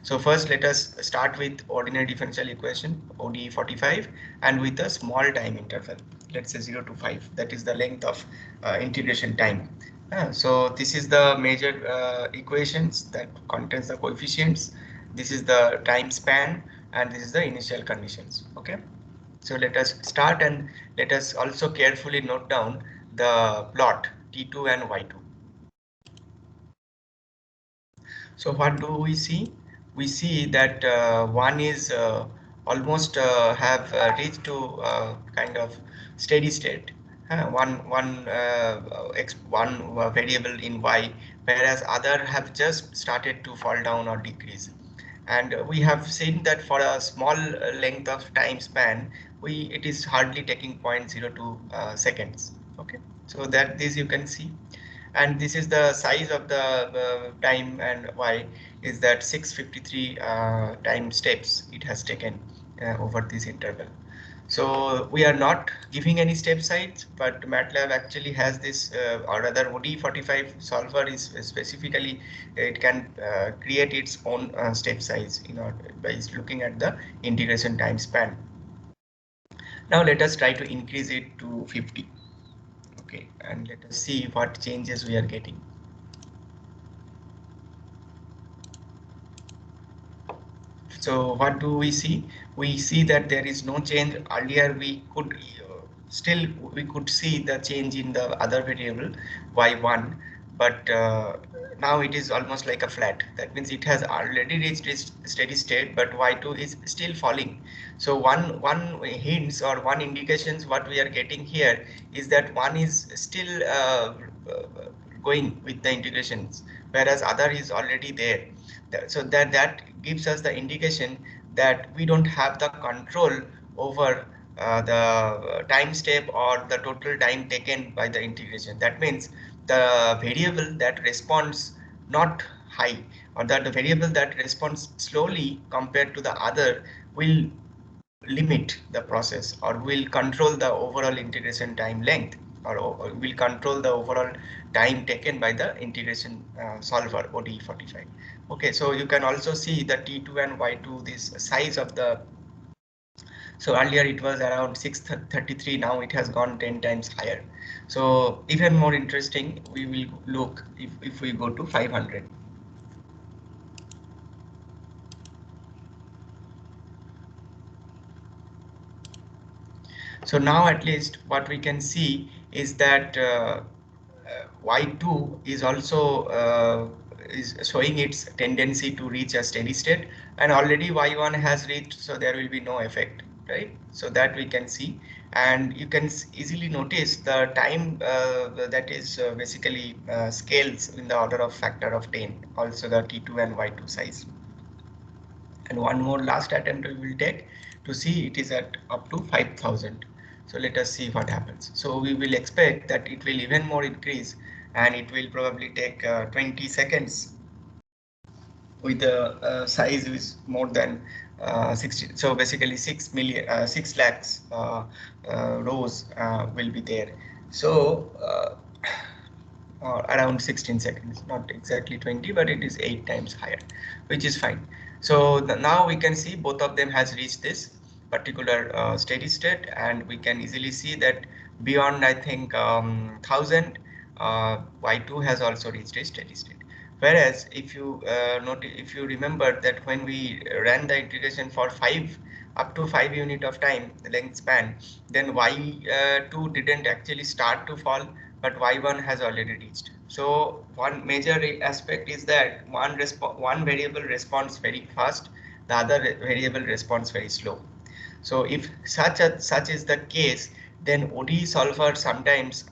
So first let us start with ordinary differential equation ODE45 and with a small time interval, let's say 0 to 5, that is the length of integration time. So this is the major equations that contains the coefficients. This is the time span and this is the initial conditions. Okay, so let us start and let us also carefully note down the plot T2 and Y2. So what do we see? We see that one is almost have reached to kind of steady state. One variable in y, whereas other have just started to fall down or decrease. And we have seen that for a small length of time span, it is hardly taking 0.02 seconds. Okay, so that this you can see, and this is the size of the time, and y is that 653 time steps it has taken over this interval. So we are not giving any step size, but MATLAB actually has this, or rather ODE45 solver is specifically, it can create its own step size by looking at the integration time span. Now let us try to increase it to 50. Okay, and let us see what changes we are getting. So what do we see? We see that there is no change. Earlier we could still we could see the change in the other variable y1, but now it is almost like a flat. That means it has already reached its steady state, but y2 is still falling. So one hints or one indications what we are getting here is that one is still going with the integrations, whereas other is already there. So that gives us the indication that we don't have the control over the time step or the total time taken by the integration. That means the variable that responds not high, or that the variable that responds slowly compared to the other will limit the process or will control the overall integration time length, or will control the overall time taken by the integration solver ODE45. Okay, so you can also see the T2 and Y2, this size of the, so earlier it was around 633, now it has gone 10 times higher. So even more interesting, we will look if we go to 500. So now at least what we can see is that Y2 is also is showing its tendency to reach a steady state, and already Y1 has reached, so there will be no effect, right? So that we can see, and you can easily notice the time that is basically scales in the order of factor of 10, also the T2 and Y2 size. And one more last attempt we will take to see it is at up to 5,000. So let us see what happens. So we will expect that it will even more increase, and it will probably take 20 seconds with the size is more than 60. So basically 6 lakhs rows will be there. So around 16 seconds, not exactly 20, but it is 8 times higher, which is fine. So now we can see both of them has reached this particular steady state, and we can easily see that beyond, I think, 1000, y2 has also reached a steady state. Whereas if you if you remember that when we ran the integration for 5 up to 5 unit of time length span, then y2 didn't actually start to fall, but y1 has already reached. So one major aspect is that one variable responds very fast, the other variable responds very slow. So if such is the case, then ODE solvers sometimes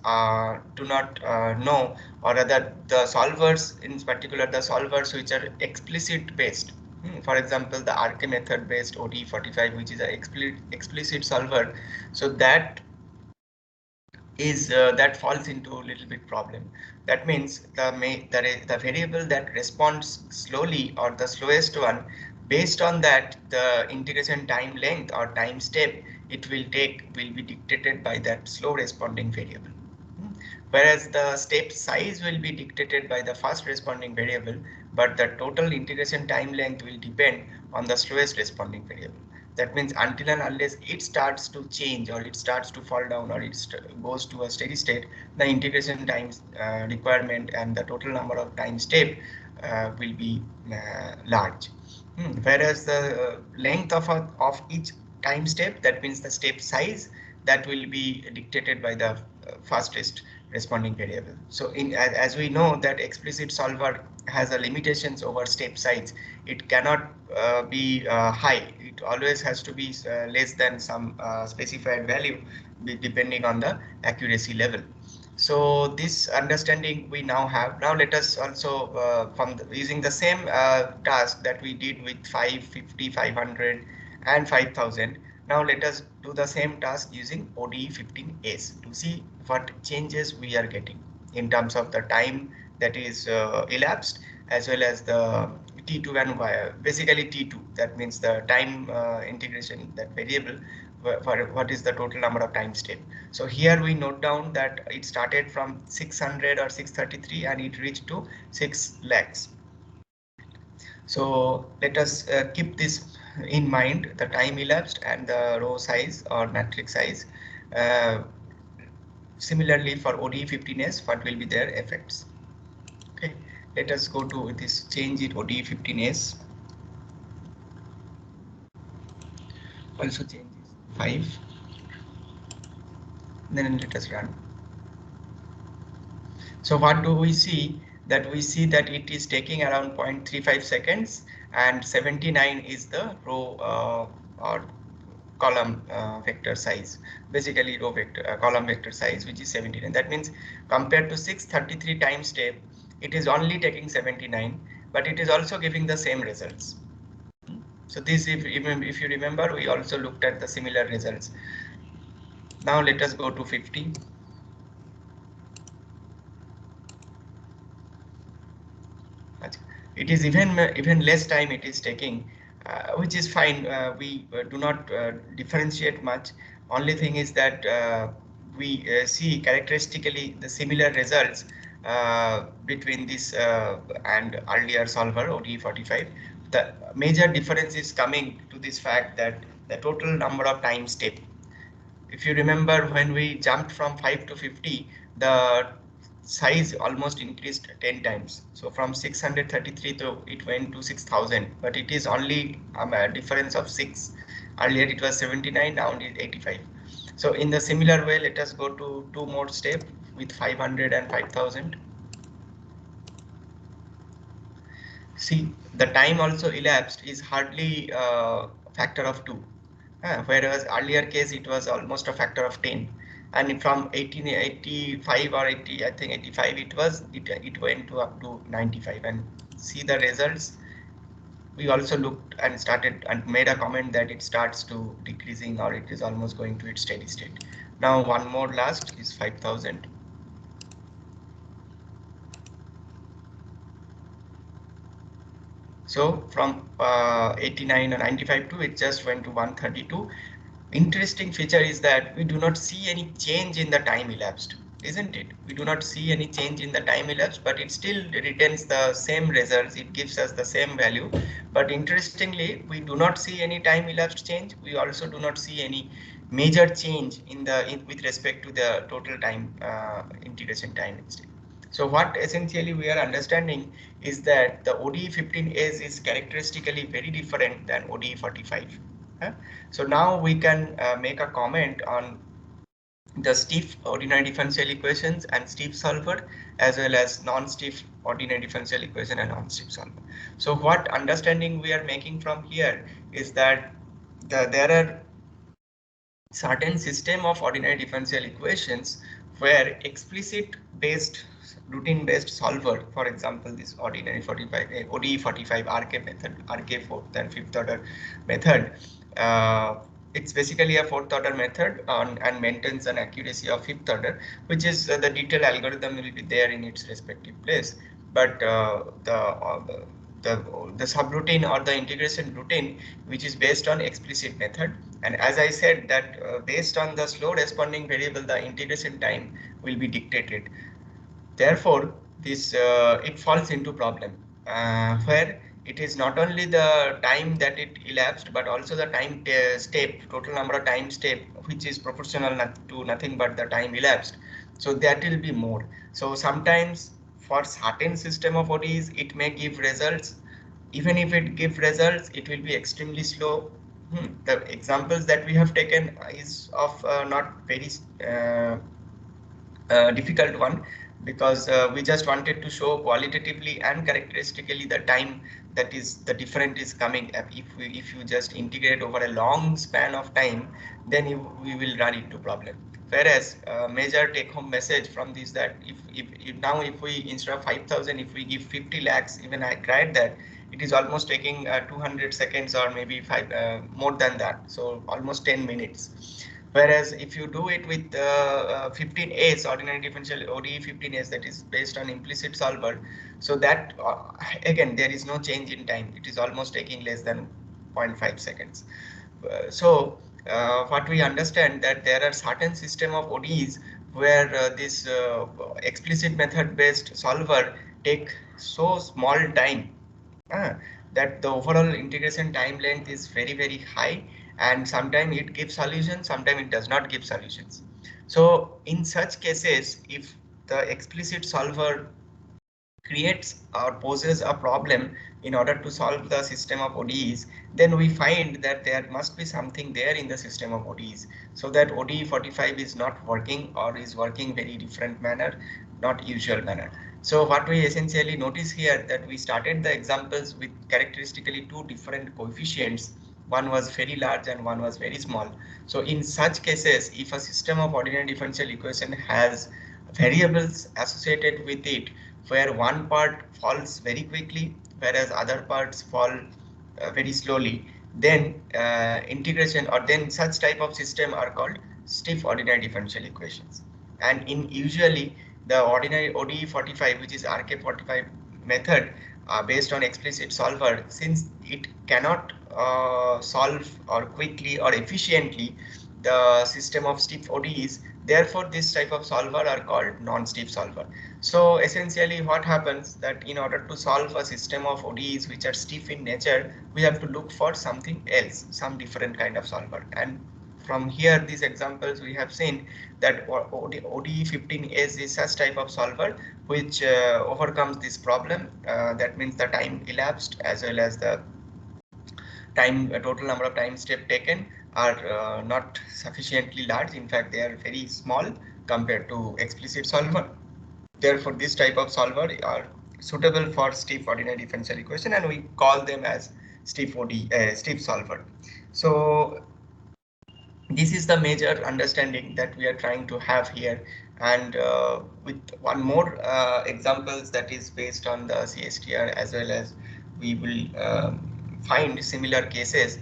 do not know, or rather the solvers, in particular the solvers which are explicit based. For example, the RK method based ODE45, which is an explicit solver, so that is that falls into a little bit problem. That means the variable that responds slowly, or the slowest one, based on that the integration time length or time step it will take will be dictated by that slow responding variable. whereas the step size will be dictated by the first responding variable, but the total integration time length will depend on the slowest responding variable. That means until and unless it starts to change, or it starts to fall down, or it goes to a steady state, the integration time requirement and the total number of time step will be large. Whereas the length of each time step, that means the step size, that will be dictated by the fastest responding variable. So as we know that explicit solver has a limitations over step size. It cannot be high. It always has to be less than some specified value depending on the accuracy level. So this understanding we now have. Now let us also using the same task that we did with 550, 500 and 5000. Now let us do the same task using ODE15S to see what changes we are getting in terms of the time that is elapsed, as well as the T2 and basically T2, that means the time integration, that variable, for what is the total number of time step. So here we note down that it started from 600 or 633 and it reached to 6 lakhs. So let us keep this in mind, the time elapsed and the row size or matrix size. Similarly for ODE15S, what will be their effects? Okay, let us go to this change in ODE15S. Also changes 5. Then let us run. So what do we see? That we see that it is taking around 0.35 seconds, and 79 is the row or column vector size, basically row vector column vector size, which is 79. That means compared to 633 time step, it is only taking 79, but it is also giving the same results. So this, if you remember, we also looked at the similar results. Now let us go to 50. It is even less time it is taking, which is fine. We do not differentiate much. Only thing is that we see characteristically the similar results between this and earlier solver ODE45. The major difference is coming to this fact that the total number of time step. If you remember, when we jumped from 5 to 50, the size almost increased 10 times. So from 633 to it went to 6000, but it is only a difference of 6. Earlier it was 79, now it is 85. So in the similar way, let us go to 2 more steps with 500 and 5000. See, the time also elapsed is hardly a factor of 2. Whereas earlier case it was almost a factor of 10, and from 1885 or 80, I think 85, it went to up to 95. And see the results. We also looked and started and made a comment that it starts to decreasing, or it is almost going to its steady state. Now one more last is 5000. So from 89 or 95 to it just went to 132. Interesting feature is that we do not see any change in the time elapsed, isn't it? We do not see any change in the time elapsed, but it still retains the same results. It gives us the same value. But interestingly, we do not see any time elapsed change. We also do not see any major change with respect to the total time integration time instead. So what essentially we are understanding is that the ODE15S is characteristically very different than ODE45. So now we can make a comment on the stiff ordinary differential equations and stiff solver, as well as non-stiff ordinary differential equation and non-stiff solver. So what understanding we are making from here is that there are certain system of ordinary differential equations where explicit based routine based solver, for example this ordinary 45 ODE45 RK method, RK fourth and fifth order method, it's basically a fourth order method and maintains an accuracy of fifth order, which is the detailed algorithm will be there in its respective place. But the subroutine or the integration routine which is based on explicit method. And as I said that based on the slow responding variable, the integration time will be dictated. Therefore, this it falls into problem where it is not only the time that it elapsed, but also the time step, total number of time step, which is proportional to nothing but the time elapsed. So that will be more. So sometimes for certain system of ODs, it may give results. Even if it gives results, it will be extremely slow. The examples that we have taken is of not very difficult one, because we just wanted to show qualitatively and characteristically the time that is the different is coming. If you just integrate over a long span of time, then we will run into problem. Whereas major take home message from this, that if now if we instead of 5,000, if we give 50 lakhs, even I tried that, it is almost taking 200 seconds or maybe five more than that, so almost 10 minutes. Whereas if you do it with 15As, ordinary differential ODE 15As, that is based on implicit solver, so that again there is no change in time. It is almost taking less than 0.5 seconds. What we understand that there are certain system of ODEs where this explicit method based solver take so small time uh, that the overall integration time length is very high, and sometimes it gives solutions, sometimes it does not give solutions. So in such cases, if the explicit solver creates or poses a problem in order to solve the system of ODEs, then we find that there must be something there in the system of ODEs, so that ODE 45 is not working or is working very different manner, not usual manner. So what we essentially notice here, that we started the examples with characteristically two different coefficients. One was very large and one was very small. So in such cases, if a system of ordinary differential equation has variables associated with it, where one part falls very quickly whereas other parts fall very slowly, then integration or then such type of system are called stiff ordinary differential equations. And in usually the ordinary ODE 45, which is RK45 method based on explicit solver, since it cannot solve or quickly or efficiently the system of stiff ODEs, therefore this type of solver are called non-stiff solver. So essentially what happens, that in order to solve a system of ODEs which are stiff in nature, we have to look for something else, some different kind of solver. And from here, these examples we have seen that ODE 15S is such type of solver which overcomes this problem. That means the time elapsed as well as the time total number of time step taken are not sufficiently large. In fact, they are very small compared to explicit solver. Therefore, this type of solver are suitable for stiff ordinary differential equation, and we call them as stiff stiff solver. So this is the major understanding that we are trying to have here, and with one more examples that is based on the CSTR, as well as we will find similar cases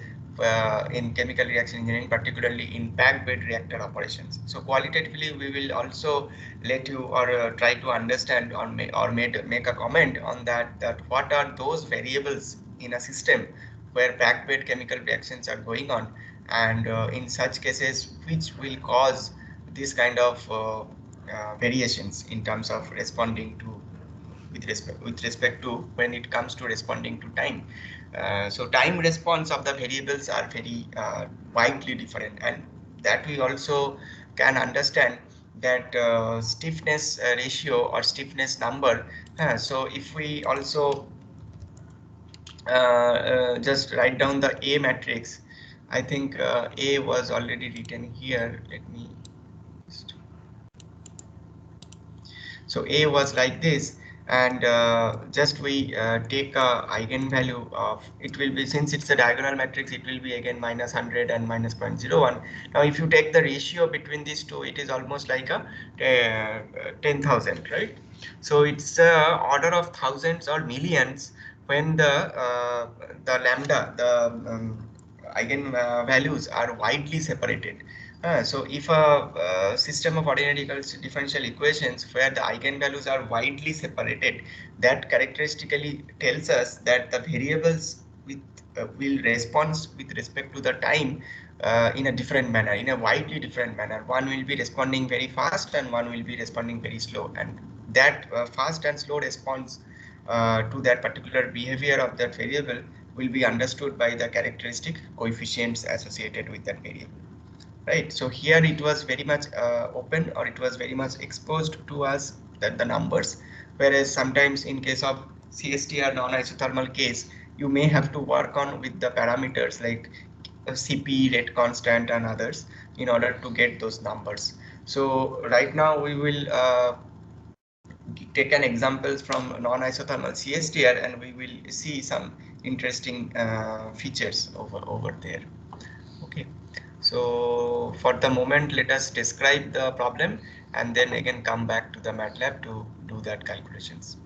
in chemical reaction engineering, particularly in packed bed reactor operations. So qualitatively, we will also let you or try to understand or make a comment on that what are those variables in a system where packed bed chemical reactions are going on, and in such cases which will cause this kind of variations in terms of responding to with respect to when it comes to responding to time. So time response of the variables are very widely different, and that we also can understand that stiffness ratio or stiffness number. So if we also just write down the A matrix, I think A was already written here. Let me. So A was like this, and just we take a eigenvalue of, it will be, since it's a diagonal matrix, it will be again minus 100 and minus 0.01. Now if you take the ratio between these two, it is almost like a 10,000, right? So it's order of thousands or millions when the lambda, the eigen values are widely separated. So if a system of ordinary differential equations where the eigenvalues are widely separated, that characteristically tells us that the variables will respond with respect to the time in a different manner, in a widely different manner. One will be responding very fast and one will be responding very slow, and that fast and slow response to that particular behavior of that variable will be understood by the characteristic coefficients associated with that variable. Right, so here it was very much open, or it was very much exposed to us, that the numbers, whereas sometimes in case of CSTR non-isothermal case, you may have to work on with the parameters like CP, rate constant and others in order to get those numbers. So right now we will take an examples from non-isothermal CSTR, and we will see some interesting features over there. Okay, so for the moment, let us describe the problem and then again come back to the MATLAB to do that calculations.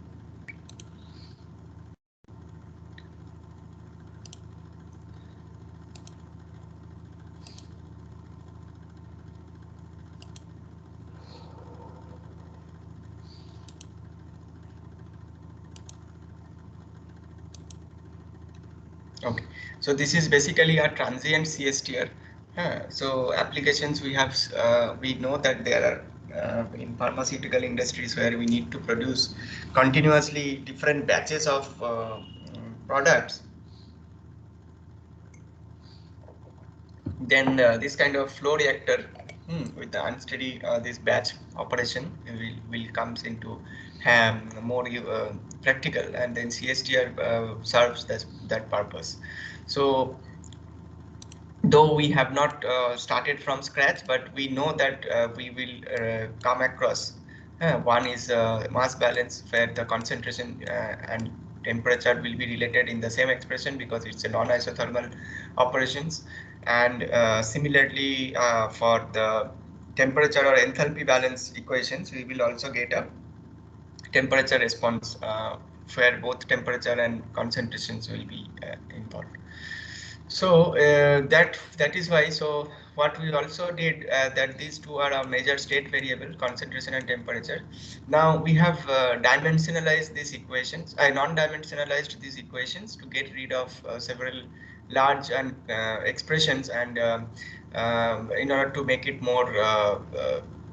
Okay, so this is basically a transient CSTR. So applications we know that there are in pharmaceutical industries where we need to produce continuously different batches of products. Then this kind of flow reactor with the unsteady this batch operation will comes into more practical, and then CSTR serves that purpose. So though we have not started from scratch, but we know that we will come across one is mass balance, where the concentration and temperature will be related in the same expression because it's a non-isothermal operations. And similarly for the temperature or enthalpy balance equations, we will also get a temperature response where both temperature and concentrations will be involved. So that is why. So what we also did, that these two are our major state variable, concentration and temperature. Now we have dimensionalized these equations. I non-dimensionalized these equations to get rid of several large and expressions, and in order to make it more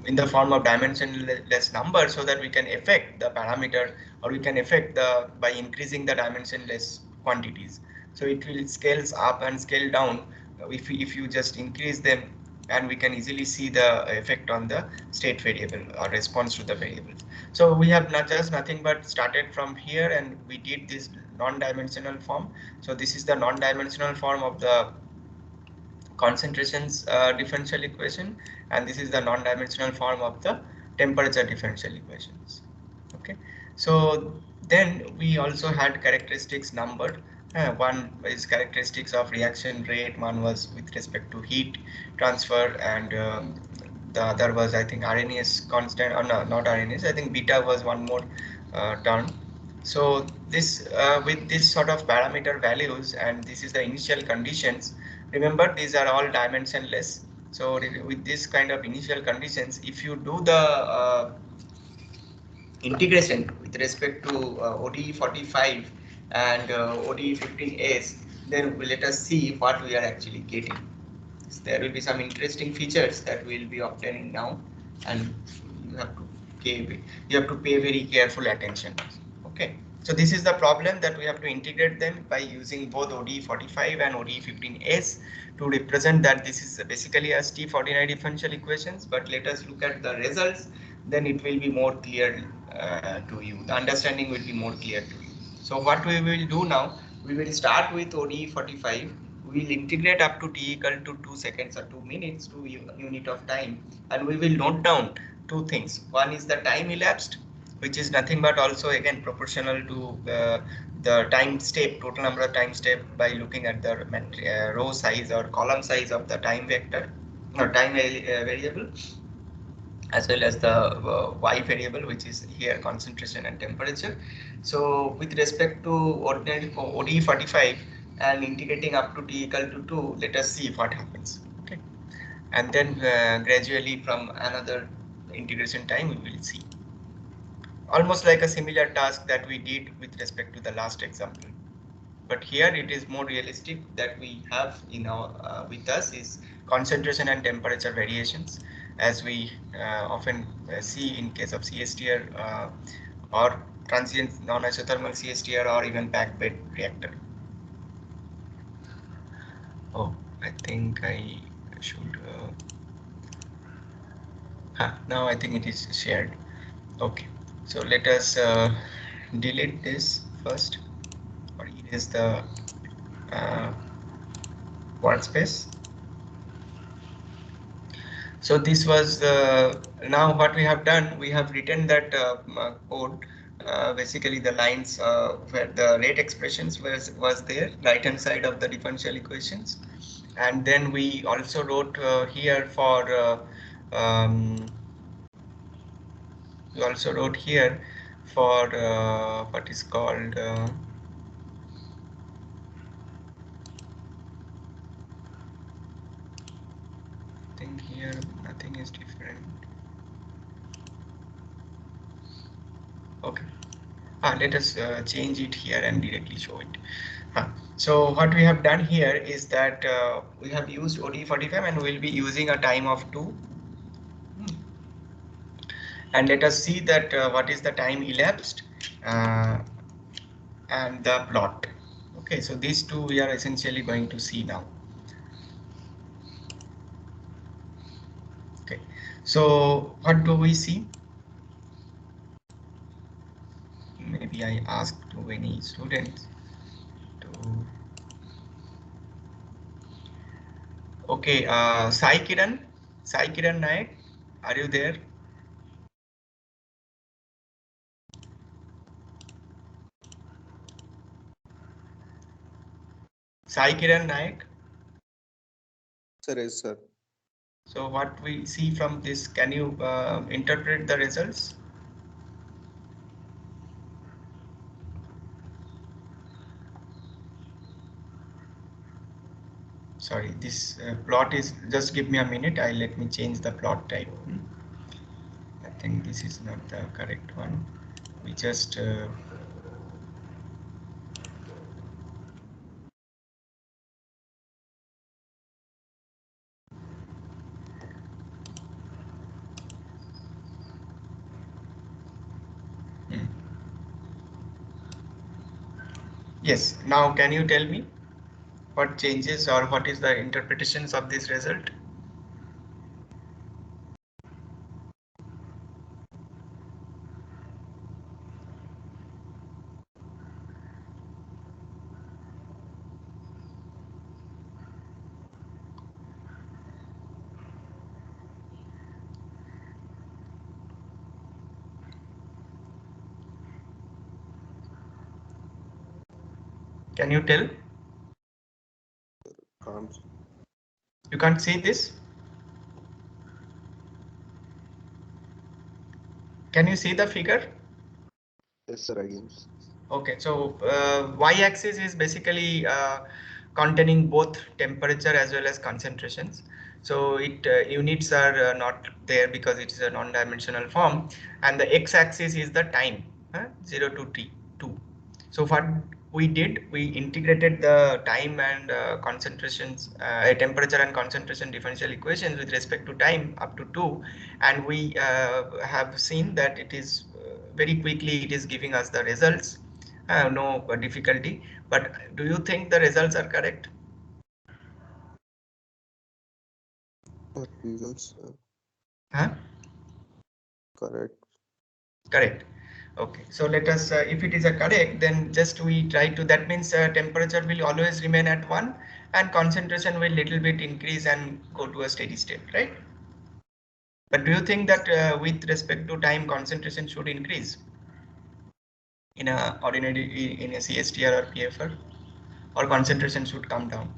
in the form of dimensionless number, so that we can affect the parameter, or we can affect the by increasing the dimensionless quantities. So it will scales up and scale down if you just increase them, and we can easily see the effect on the state variable or response to the variables. So we have not just nothing but started from here, and we did this non-dimensional form. So this is the non-dimensional form of the concentrations differential equation, and this is the non-dimensional form of the temperature differential equations. Okay, so then we also had characteristics numbered. One is characteristics of reaction rate, one was with respect to heat transfer, and the other was, I think, RNS constant, or no, not RNS, I think beta was one more term. So this with this sort of parameter values, and this is the initial conditions. Remember, these are all dimensionless. So with this kind of initial conditions, if you do the integration with respect to ODE 45 and ODE 15S, then let us see what we are actually getting. So there will be some interesting features that we will be obtaining now, and you have to pay very careful attention. Okay, so this is the problem, that we have to integrate them by using both ODE 45 and ODE 15S to represent that this is basically a ST ordinary differential equations. But let us look at the results, then it will be more clear to you. The understanding will be more clear to you. So what we will do now, we will start with ODE 45. We will integrate up to t equal to 2 seconds or 2 minutes to unit of time, and we will note down two things. One is the time elapsed, which is nothing but also again proportional to the time step, total number of time step, by looking at the row size or column size of the time vector or time variable, as well as the y variable, which is here concentration and temperature. So with respect to ordinary ODE 45 and integrating up to t equal to 2, let us see what happens. Okay, and then gradually from another integration time we will see. Almost like a similar task that we did with respect to the last example. But here it is more realistic that we have in our with us is concentration and temperature variations, as we often see in case of CSTR or transient non-isothermal CSTR or even packed bed reactor. Oh, I think I should. Now I think it is shared. Okay, so let us delete this first, or erase the uh, workspace. So this was now what we have done. We have written that code, basically the lines where the rate expressions was there, right hand side of the differential equations, and then we also wrote here for we also wrote here for what is called I think here nothing is different. Okay. Let us change it here and directly show it. So what we have done here is that we have used OD45 and we'll be using a time of 2. And let us see that what is the time elapsed uh, and the plot. Okay, so these two we are essentially going to see now. Okay, so what do we see? Maybe I asked to any students to. Okay, Sai Kiran Naik, are you there? Sai Kiran Naik. Sir, yes, sir. So what we see from this, can you interpret the results? Sorry, this plot is, just give me a minute. Let me change the plot type. I think this is not the correct one. We just hmm. Yes. Now, can you tell me what changes or what is the interpretations of this result? Can you tell? Can't. You can't see this? Can you see the figure? Yes, sir, again. Okay, so y-axis is basically containing both temperature as well as concentrations. So it units are not there because it is a non-dimensional form, and the x-axis is the time, 0 to t 2. So what we did, we integrated the time and concentrations, temperature and concentration differential equations with respect to time up to 2, and we have seen that it is very quickly it is giving us the results. No difficulty, but do you think the results are correct? Results Huh? correct. Correct. Okay, so let us, if it is a correct, then just we try to, that means temperature will always remain at 1 and concentration will little bit increase and go to a steady state, right? But do you think that with respect to time, concentration should increase in a ordinary, in a CSTR or PFR, or concentration should come down?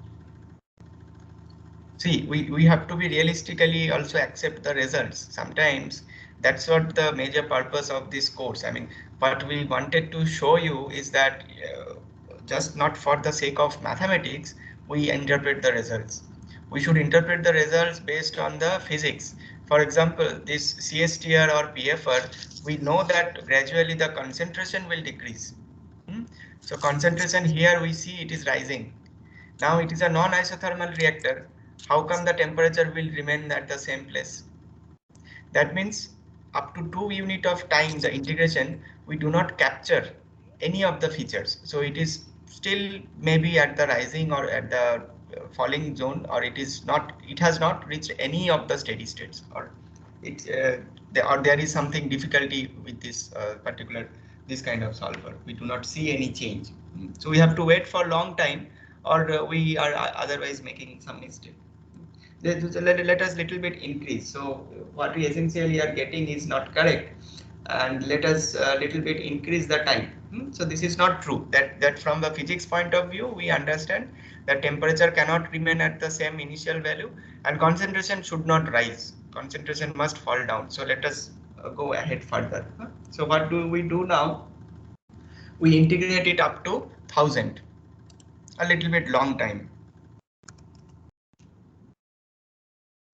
See, we have to be realistically also accept the results. Sometimes that's what the major purpose of this course. I mean, what we wanted to show you is that just not for the sake of mathematics, we interpret the results. We should interpret the results based on the physics. For example, this CSTR or PFR, we know that gradually the concentration will decrease. So concentration here we see it is rising. Now it is a non-isothermal reactor. How come the temperature will remain at the same place? That means up to 2 unit of time the integration we do not capture any of the features. So it is still maybe at the rising or at the falling zone, or it has not reached any of the steady states, or there is something difficulty with this particular this kind of solver. We do not see any change. So we have to wait for a long time, or we are otherwise making some mistake. Let us little bit increase. So what we essentially are getting is not correct, and let us little bit increase the time. So this is not true. That from the physics point of view, we understand that temperature cannot remain at the same initial value, and concentration should not rise. Concentration must fall down. So let us go ahead further. So what do we do now? We integrate it up to 1000, a little bit long time.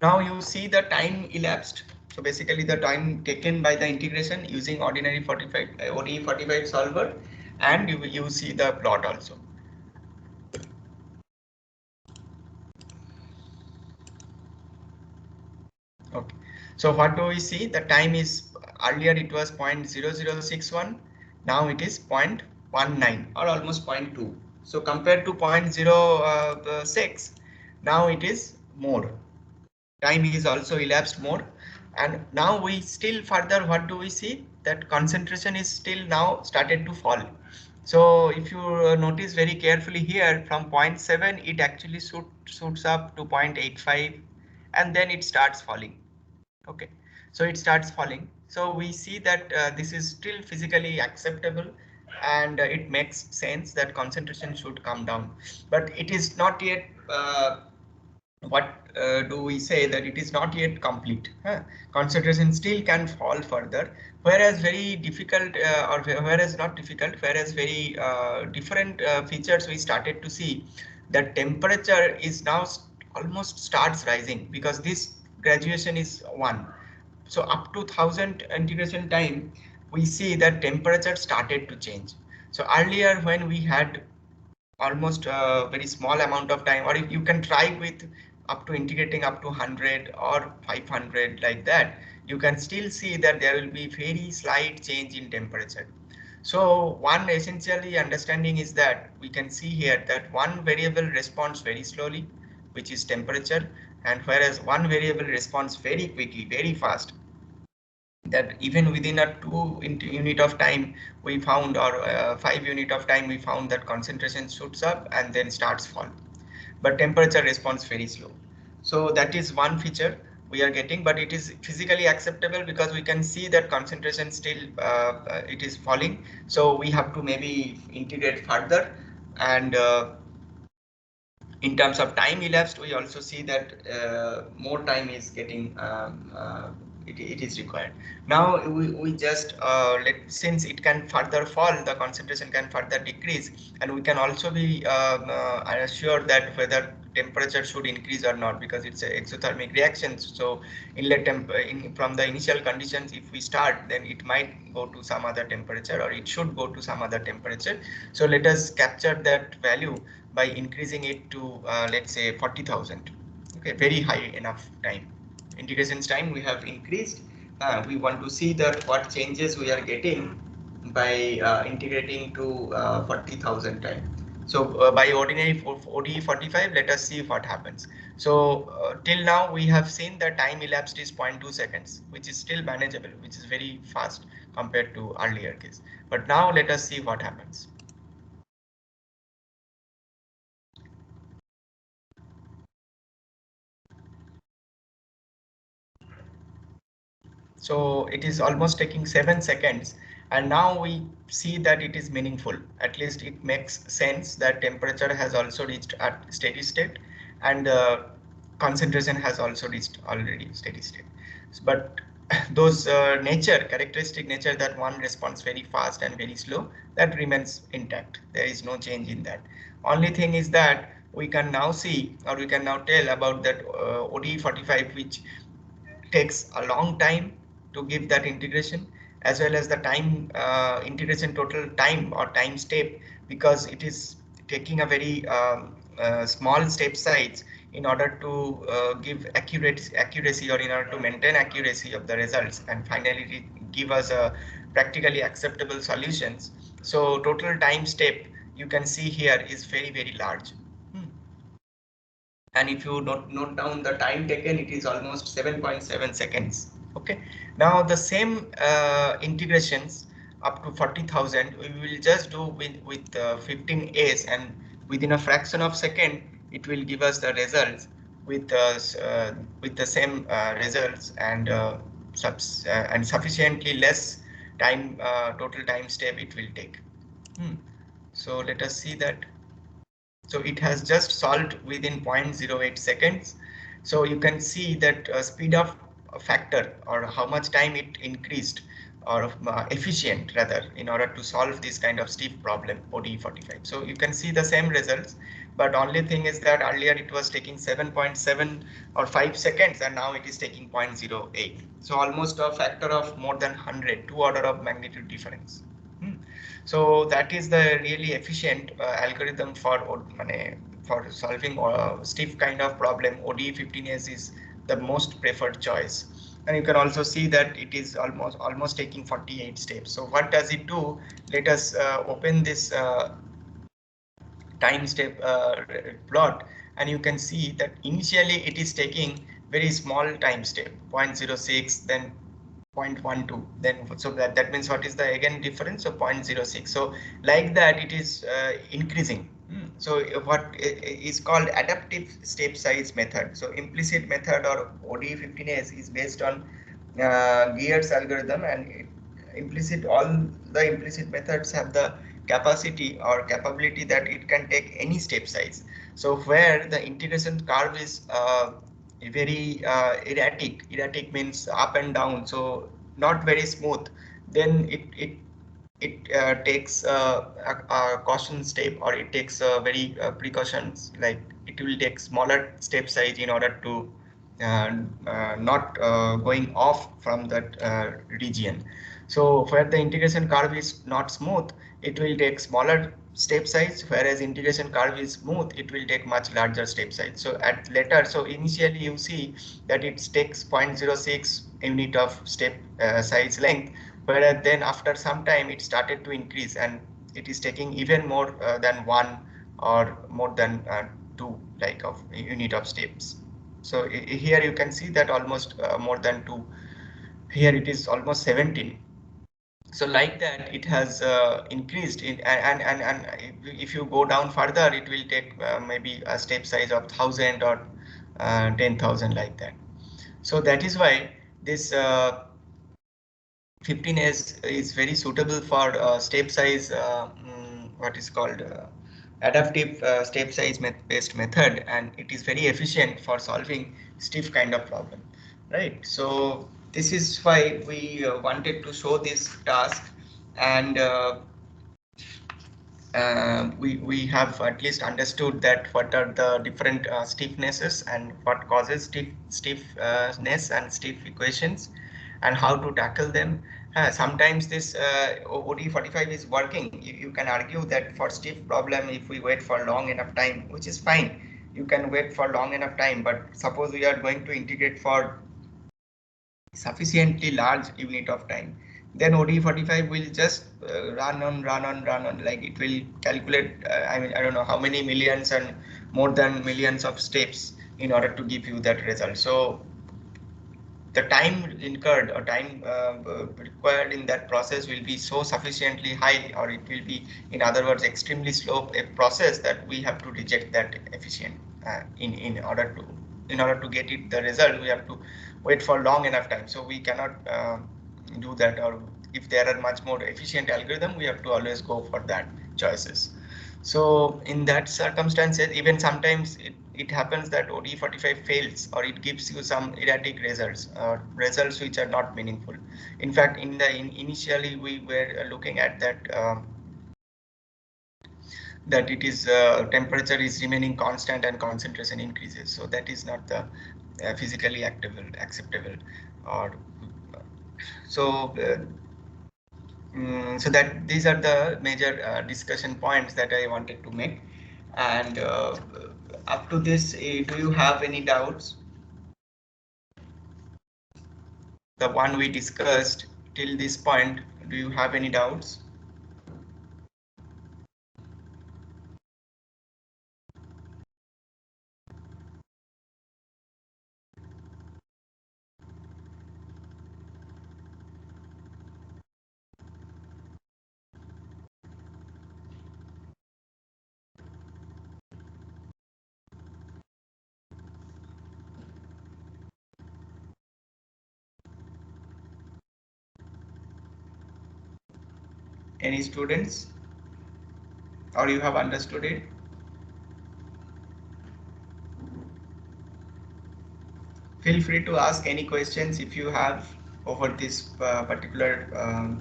Now you see the time elapsed. So basically the time taken by the integration using ordinary 45 ODE 45 solver, and you see the plot also. Okay. So what do we see? The time is earlier it was 0.0061. Now it is 0.19 or almost 0.2. So compared to 0.06, now it is more. Time is also elapsed more, and now we still further what do we see? That concentration is still now started to fall. So if you notice very carefully here, from 0.7 it actually shoots up to 0.85, and then it starts falling. Okay, so it starts falling. So we see that this is still physically acceptable, and it makes sense that concentration should come down, but it is not yet what do we say, that it is not yet complete. Concentration still can fall further, whereas very difficult or whereas not difficult, whereas very different features we started to see, that temperature is now almost starts rising, because this graduation is 1. So up to 1000 integration time, we see that temperature started to change. So earlier when we had almost a very small amount of time, or if you can try with up to integrating up to 100 or 500 like that, you can still see that there will be very slight change in temperature. So one essentially understanding is that we can see here that one variable responds very slowly, which is temperature, and whereas one variable responds very quickly, very fast, that even within a 2 unit of time we found, or 5 unit of time we found, that concentration shoots up and then starts fall, but temperature responds very slow. So that is one feature we are getting, but it is physically acceptable because we can see that concentration still it is falling. So we have to maybe integrate further, and in terms of time elapsed, we also see that more time is getting it is required. Now we just since it can further fall, the concentration can further decrease, and we can also be assured that whether temperature should increase or not, because it's an exothermic reaction. So inlet temp from the initial conditions, if we start, then it might go to some other temperature, or it should go to some other temperature. So let us capture that value by increasing it to let's say 40,000. Okay, very high enough time. Integration time we have increased. We want to see that what changes we are getting by integrating to 40,000 time. So by ordinary ODE 45, let us see what happens. So till now we have seen the time elapsed is 0.2 seconds, which is still manageable, which is very fast compared to earlier case. But now let us see what happens. So it is almost taking 7 seconds, and now we see that it is meaningful. At least it makes sense that temperature has also reached at steady state, and concentration has also reached already steady state. But those characteristic nature, that one responds very fast and very slow, that remains intact. There is no change in that. Only thing is that we can now see, or we can now tell about that ODE45, which takes a long time to give that integration, as well as the time integration total time or time step, because it is taking a very small step size in order to give accuracy, or in order to maintain accuracy of the results, and finally give us a practically acceptable solutions. So total time step you can see here is very large. And if you note down the time taken, it is almost 7.7 seconds. Okay, now the same integrations up to 40,000 we will just do with 15As, and within a fraction of second it will give us the results with the same results, and sufficiently less time total time step it will take. So let us see that. So it has just solved within 0.08 seconds. So you can see that speed of factor, or how much time it increased, or efficient rather, in order to solve this kind of stiff problem ODE45. So you can see the same results, but only thing is that earlier it was taking 7.7 or 5 seconds, and now it is taking 0.08. So almost a factor of more than 100, two order of magnitude difference. So that is the really efficient algorithm for solving stiff kind of problem. ODE15S is the most preferred choice, and you can also see that it is almost taking 48 steps. So what does it do? Let us open this time step plot, and you can see that initially it is taking very small time step, 0.06, then 0.12, then so that means what is the again difference of 0.06. So like that it is increasing. So what is called adaptive step size method. So implicit method, or ODE15S, is based on Geertz algorithm, and all the implicit methods have the capacity or capability that it can take any step size. So where the integration curve is very erratic means up and down, so not very smooth, then it takes a caution step, or it takes very precautions, like it will take smaller step size in order to not going off from that region. So where the integration curve is not smooth, it will take smaller step size, whereas integration curve is smooth, it will take much larger step size. So at later, so initially you see that it takes 0.06 unit of step size length, whereas then after some time it started to increase, and it is taking even more than one, or more than two, like of unit of steps. So here you can see that almost more than two. Here it is almost 17. So like that it has increased in, and if you go down further, it will take maybe a step size of 1,000 or 10,000, like that. So that is why this 15S is very suitable for step size, what is called adaptive step size based method, and it is very efficient for solving stiff kind of problem, right? So this is why we wanted to show this task, and we have at least understood that what are the different stiffnesses, and what causes stiffness and stiff equations, and how to tackle them. Sometimes this OD45 is working. You can argue that for stiff problem, if we wait for long enough time, which is fine, you can wait for long enough time, but suppose we are going to integrate for sufficiently large unit of time, then OD45 will just run on, like it will calculate, I don't know how many millions and more than millions of steps in order to give you that result. So the time incurred, or time required in that process will be so sufficiently high, or it will be, in other words, extremely slow a process, that we have to reject that efficient in order to get it the result, we have to wait for long enough time. So we cannot do that, or if there are much more efficient algorithm, we have to always go for that choices. So in that circumstances, even sometimes it happens that OD45 fails, or it gives you some erratic results, results which are not meaningful. In fact, initially we were looking at that that it is temperature is remaining constant and concentration increases. So that is not the physically acceptable. Or so so that these are the major discussion points that I wanted to make. And up to this, do you have any doubts? The one we discussed till this point, do you have any doubts? Any students? Or you have understood it? Feel free to ask any questions if you have over this particular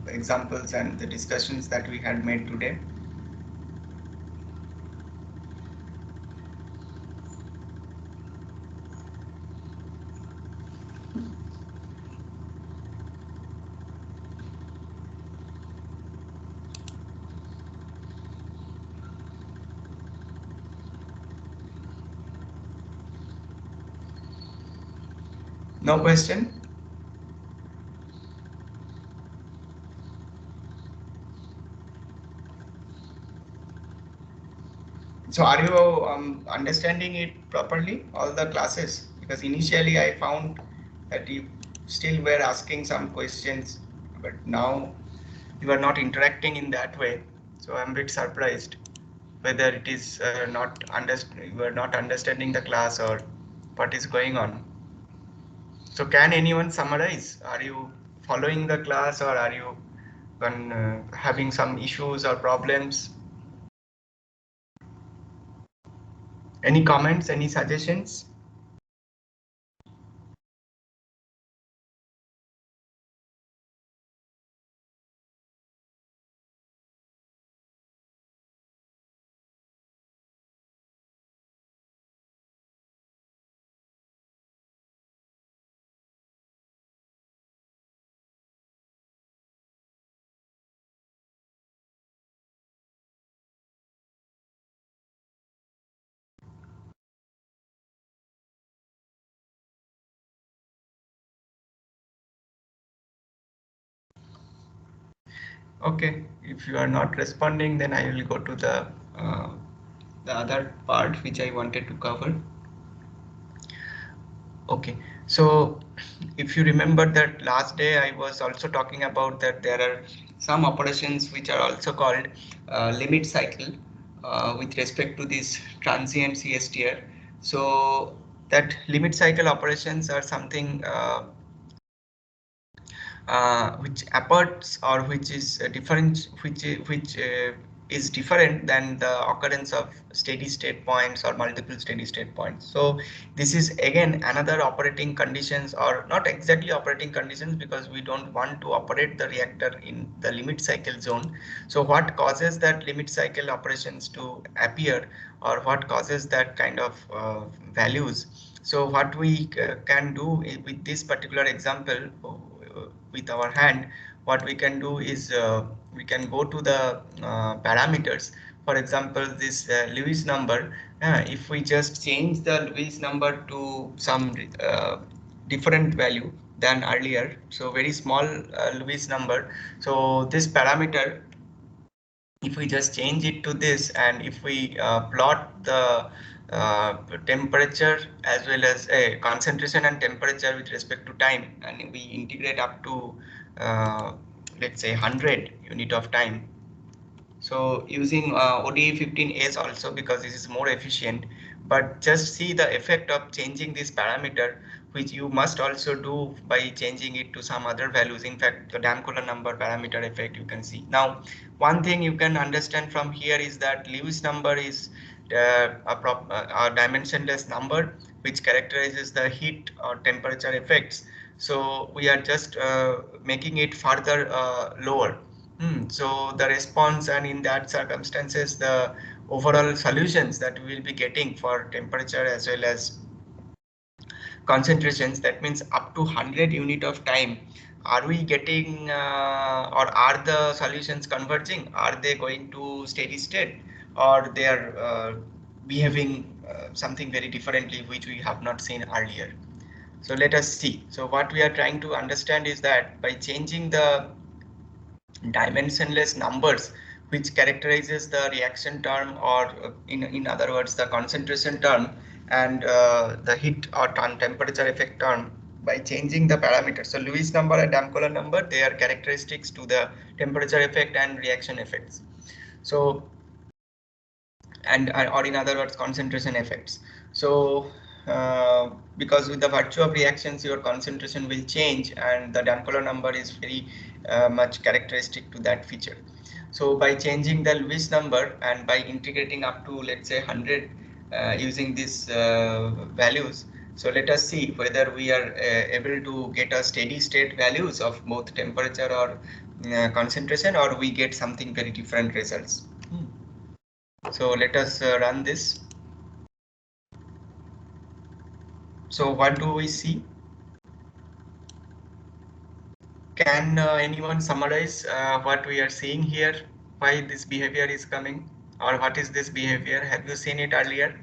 examples and the discussions that we had made today. No question? So are you understanding it properly, all the classes? Because initially I found that you still were asking some questions, but now you are not interacting in that way. So I'm a bit surprised whether it is you are not understanding the class or what is going on. So can anyone summarize? Are you following the class or are you having some issues or problems? Any comments, any suggestions? Okay, if you are not responding, then I will go to the other part which I wanted to cover. Okay, so if you remember that last day I was also talking about that there are some operations which are also called limit cycle with respect to this transient CSTR. So that limit cycle operations are something which apports or which is different, which is different than the occurrence of steady state points or multiple steady state points. So this is again another operating conditions, or not exactly operating conditions, because we don't want to operate the reactor in the limit cycle zone. So what causes that limit cycle operations to appear, or what causes that kind of values? So what we can do with this particular example, with our hand, what we can do is we can go to the parameters. For example, this Lewis number, if we just change the Lewis number to some different value than earlier, so very small Lewis number, so this parameter, if we just change it to this, and if we plot the temperature as well as a concentration and temperature with respect to time, and we integrate up to let's say 100 unit of time. So using ODE 15S also, because this is more efficient, but just see the effect of changing this parameter, which you must also do by changing it to some other values. In fact, the Damkohler number parameter effect you can see. Now, one thing you can understand from here is that Lewis number is a dimensionless number which characterizes the heat or temperature effects. So we are just making it further lower. So the response, and in that circumstances, the overall solutions that we will be getting for temperature as well as concentrations, that means up to 100 unit of time, are we getting or are the solutions converging? Are they going to steady state, or they are behaving something very differently which we have not seen earlier? So let us see. So what we are trying to understand is that by changing the dimensionless numbers which characterizes the reaction term, or in other words the concentration term, and the heat or temperature effect term, by changing the parameters. So Lewis number and Damkohler number, they are characteristics to the temperature effect and reaction effects. So and or in other words concentration effects. So because with the virtue of reactions your concentration will change, and the Damkohler number is very much characteristic to that feature. So by changing the Lewis number and by integrating up to, let's say, 100 using these values, so let us see whether we are able to get a steady state values of both temperature or concentration, or we get something very different results. So let us run this. So what do we see? Can anyone summarize what we are seeing here? Why this behavior is coming, or what is this behavior? Have you seen it earlier?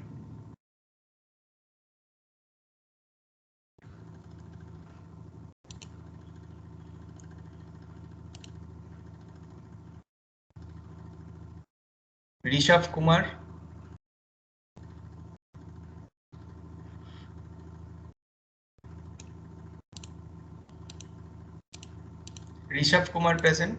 Rishabh Kumar? Rishabh Kumar present?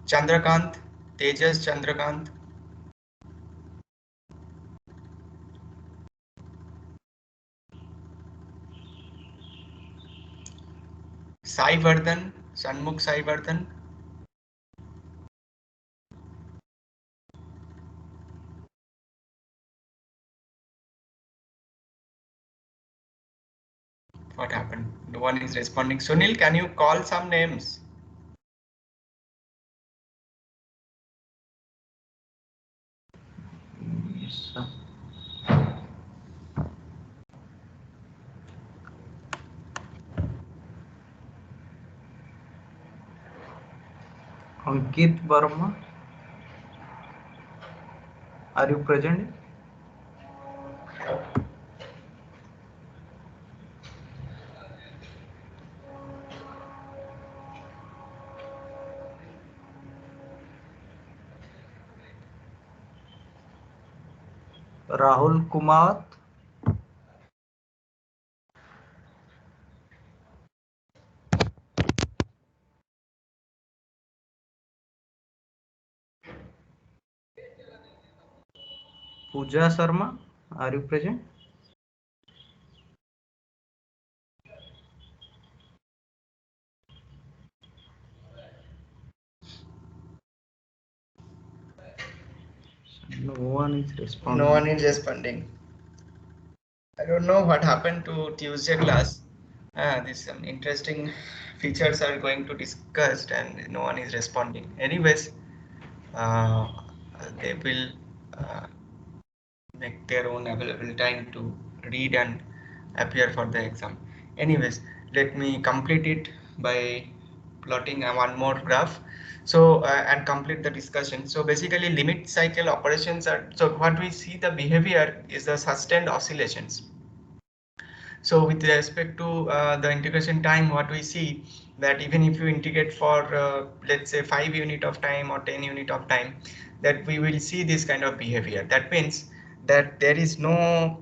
Chandrakant? Tejas Chandrakant? Sai Vardhan? Sanmukh Sai Vardhan? What happened? No one is responding. Sunil, can you call some names? Yes, sir. Ankit Verma, are you present? Rahul Kumar, Pooja Sharma, are you present? No one is responding. No one is responding. I don't know what happened to Tuesday class. These some interesting features are going to discuss, and no one is responding. Anyways, uh, they will uh, make their own available time to read and appear for the exam. Anyways, let me complete it by plotting one more graph. So and complete the discussion. So basically limit cycle operations are, so what we see the behavior is the sustained oscillations. So with respect to the integration time, what we see that even if you integrate for let's say 5 unit of time or 10 unit of time, that we will see this kind of behavior. That means that there is no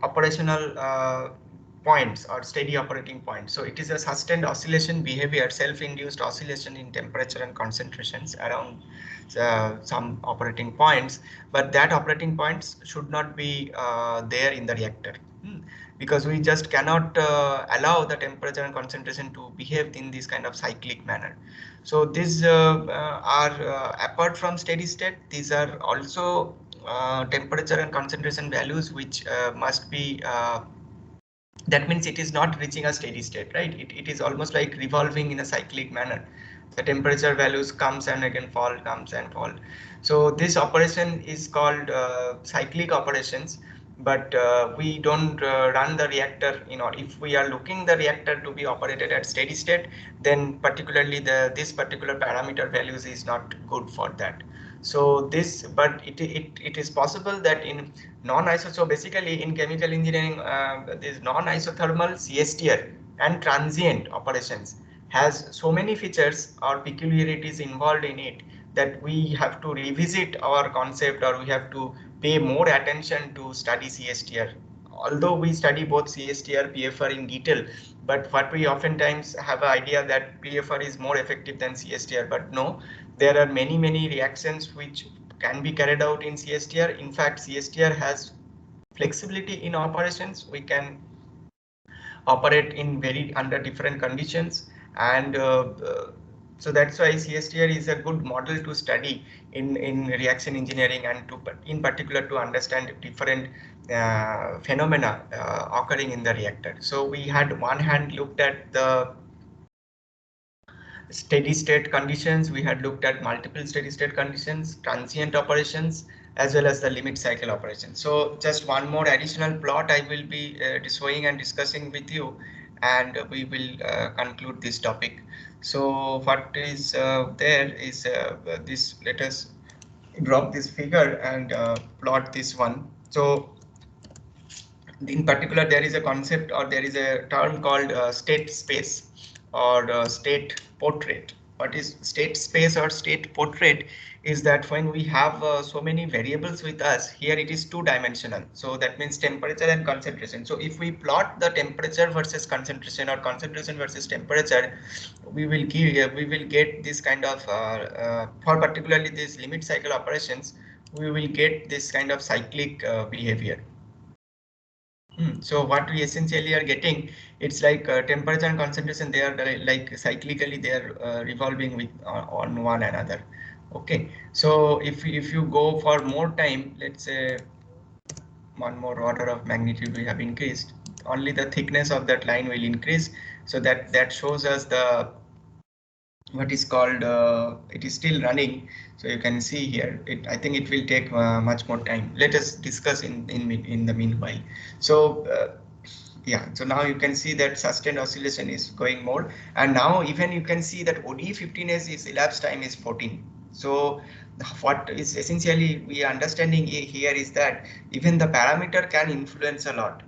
operational points or steady operating point. So it is a sustained oscillation behavior, self-induced oscillation in temperature and concentrations around some operating points, but that operating points should not be there in the reactor. Because we just cannot allow the temperature and concentration to behave in this kind of cyclic manner. So these are apart from steady state, these are also temperature and concentration values which must be that means it is not reaching a steady state, right? It is almost like revolving in a cyclic manner. The temperature values comes and again fall, comes and fall. So this operation is called cyclic operations, but we don't run the reactor, if we are looking the reactor to be operated at steady state, then particularly this particular parameter values is not good for that. So this, but it is possible that in non-iso, so basically in chemical engineering, this non-isothermal CSTR and transient operations has so many features or peculiarities involved in it that we have to revisit our concept, or we have to pay more attention to study CSTR. Although we study both CSTR, PFR in detail, but what we oftentimes have an idea that PFR is more effective than CSTR, but no, there are many reactions which can be carried out in CSTR. In fact, CSTR has flexibility in operations. We can operate in very under different conditions, and so that's why CSTR is a good model to study in reaction engineering, and to in particular to understand different phenomena occurring in the reactor. So we had one hand looked at the steady state conditions, we had looked at multiple steady state conditions, transient operations, as well as the limit cycle operations. So just one more additional plot I will be showing and discussing with you, and we will conclude this topic. So what is there is this, let us drop this figure and plot this one. So in particular, there is a concept, or there is a term called state space or state portrait. What is state space or state portrait is that when we have so many variables with us, here it is two-dimensional. So that means temperature and concentration. So if we plot the temperature versus concentration, or concentration versus temperature, we will get this kind of for particularly these limit cycle operations, we will get this kind of cyclic behavior. So what we essentially are getting, it's like temperature and concentration, they are like cyclically they are revolving with on one another. Okay, so if you go for more time, let's say one more order of magnitude we have increased, only the thickness of that line will increase. So that shows us the what is called it is still running. So you can see here, I think it will take much more time. Let us discuss in the meanwhile. So yeah, so now you can see that sustained oscillation is going more, and now even you can see that ODE 15s is elapsed time is 14. So what is essentially we understanding here is that even the parameter can influence a lot,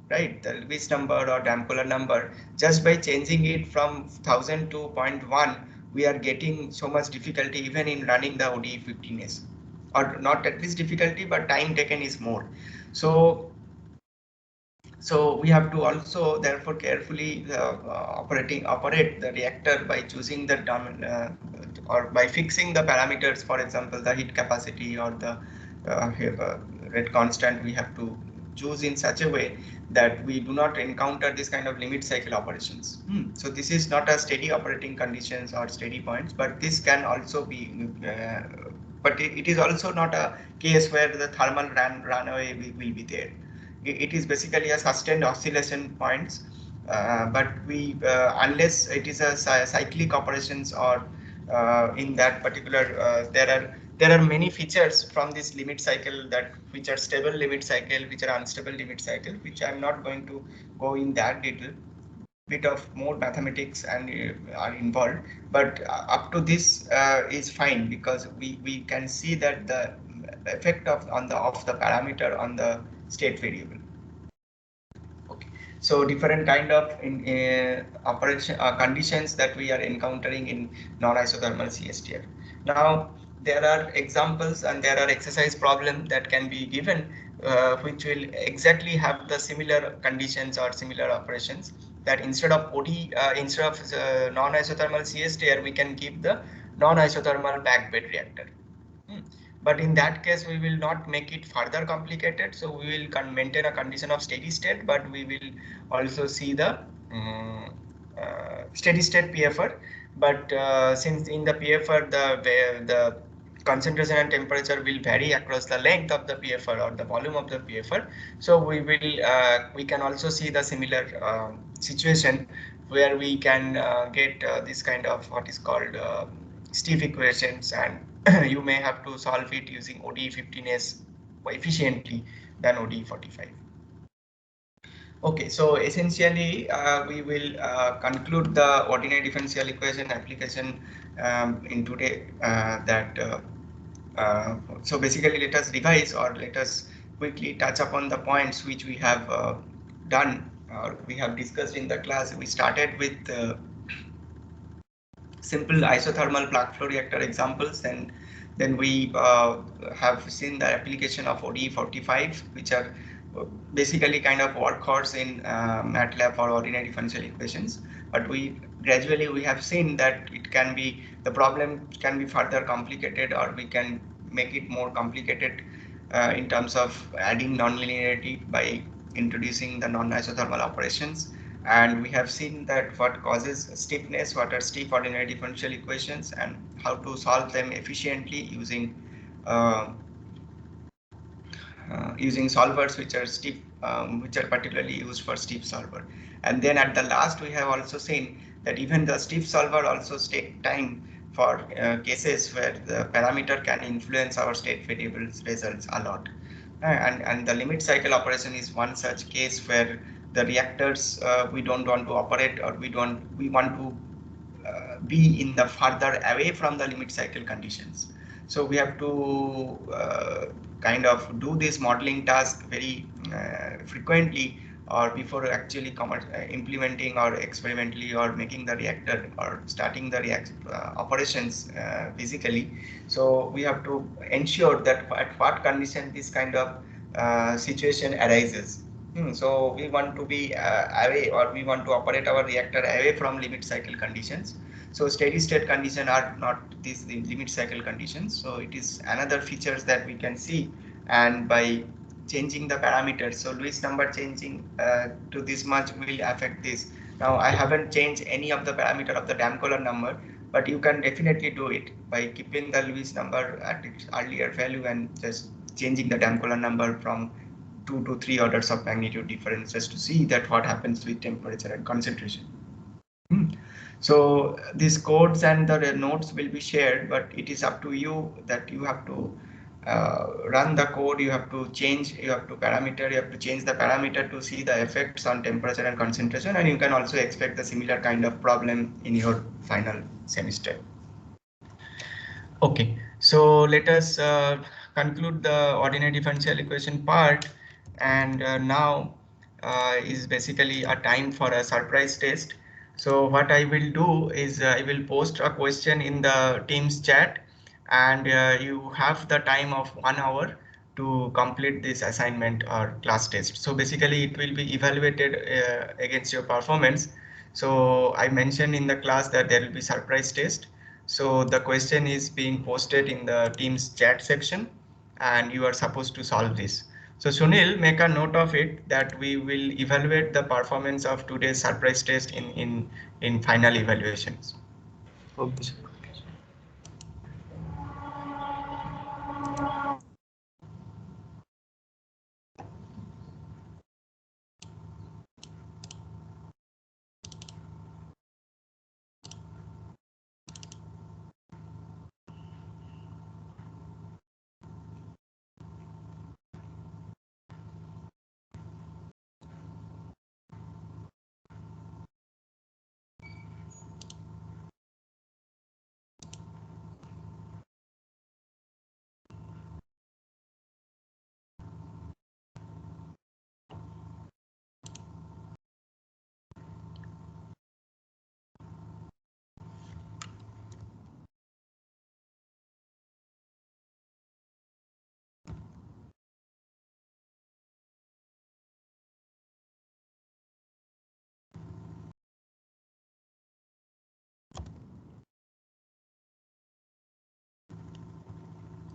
right? The Lewis number or Dampoler number, just by changing it from 1000 to 0.1, we are getting so much difficulty even in running the ODE 15s, or not at least difficulty, but time taken is more. So we have to also therefore carefully operate the reactor by choosing the or by fixing the parameters, for example the heat capacity or the rate constant. We have to choose in such a way that we do not encounter this kind of limit cycle operations. So this is not a steady operating conditions or steady points, but this can also be but it is also not a case where the thermal runaway will be there. It is basically a sustained oscillation points, but we unless it is a cyclic operations, or in that particular there are many features from this limit cycle, that which are stable limit cycle, which are unstable limit cycle, which I'm not going to go in that detail. Bit of more mathematics and are involved, but up to this is fine, because we can see that the effect of the parameter on the state variable. Okay, so different kind of operation conditions that we are encountering in non-isothermal CSTR. Now there are examples and there are exercise problems that can be given which will exactly have the similar conditions or similar operations, that instead of instead of non-isothermal CSTR, we can give the non-isothermal backbed reactor. But in that case, we will not make it further complicated. So we will maintain a condition of steady state, but we will also see the steady state PFR. But since in the PFR the concentration and temperature will vary across the length of the PFR or the volume of the PFR. So we can also see the similar situation where we can get this kind of what is called stiff equations, and you may have to solve it using ODE 15s more efficiently than ODE 45. Okay, so essentially we will conclude the ordinary differential equation application in today so basically let us revise, or let us quickly touch upon the points which we have done or we have discussed in the class. We started with simple isothermal plug flow reactor examples, and then we have seen the application of ODE 45, which are basically kind of workhorse in MATLAB for ordinary differential equations. But we have seen that the problem can be further complicated, or we can make it more complicated in terms of adding nonlinearity by introducing the non-isothermal operations. And we have seen that what causes stiffness, what are stiff ordinary differential equations, and how to solve them efficiently using solvers which are stiff, which are particularly used for stiff solver. And then at the last, we have also seen that even the stiff solver also take time for cases where the parameter can influence our state variables results a lot. And the limit cycle operation is one such case where the reactors we don't want to operate, or we want to be in the further away from the limit cycle conditions. So we have to kind of do this modeling task very frequently, or before actually implementing or experimentally or making the reactor or starting the operations physically. So we have to ensure that at what condition this kind of situation arises. So we want to be away, or we want to operate our reactor away from limit cycle conditions. So steady state condition are not these the limit cycle conditions. So it is another features that we can see, and by changing the parameters, so Lewis number changing to this much will affect this. Now I haven't changed any of the parameter of the Damkohler number, but you can definitely do it by keeping the Lewis number at its earlier value and just changing the Damkohler number from 2 to 3 orders of magnitude difference, just to see that what happens with temperature and concentration. So these codes and the notes will be shared, but it is up to you that you have to run the code. You have to change, you have to change the parameter to see the effects on temperature and concentration, and you can also expect the similar kind of problem in your final semester. Okay, so let us conclude the ordinary differential equation part, and now is basically a time for a surprise test. So what I will do is I will post a question in the Teams chat, and you have the time of 1 hour to complete this assignment or class test. So basically it will be evaluated against your performance. So I mentioned in the class that there will be surprise test. So the question is being posted in the Teams chat section, and you are supposed to solve this. So Sunil, make a note of it that we will evaluate the performance of today's surprise test in final evaluations. Okay, sir.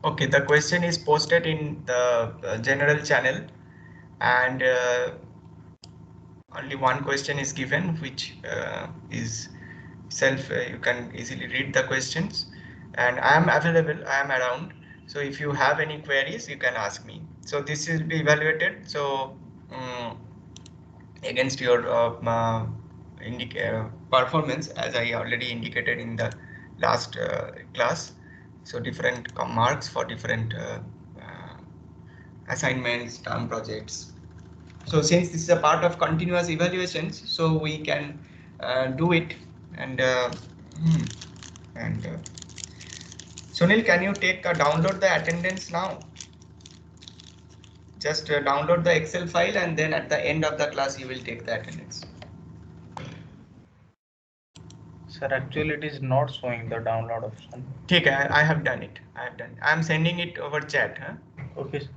Okay, the question is posted in the general channel, and only one question is given, which is you can easily read the questions. and I am available, I am around. So if you have any queries, you can ask me. So this will be evaluated. So against your performance, as I already indicated in the last class. So different marks for different assignments, term projects. So since this is a part of continuous evaluations, so we can do it. And Sunil, can you take download the attendance now? Just download the Excel file, and then at the end of the class you will take the attendance. Sir, actually it is not showing the download option. Okay, I have done it. I am sending it over chat. Huh? Okay.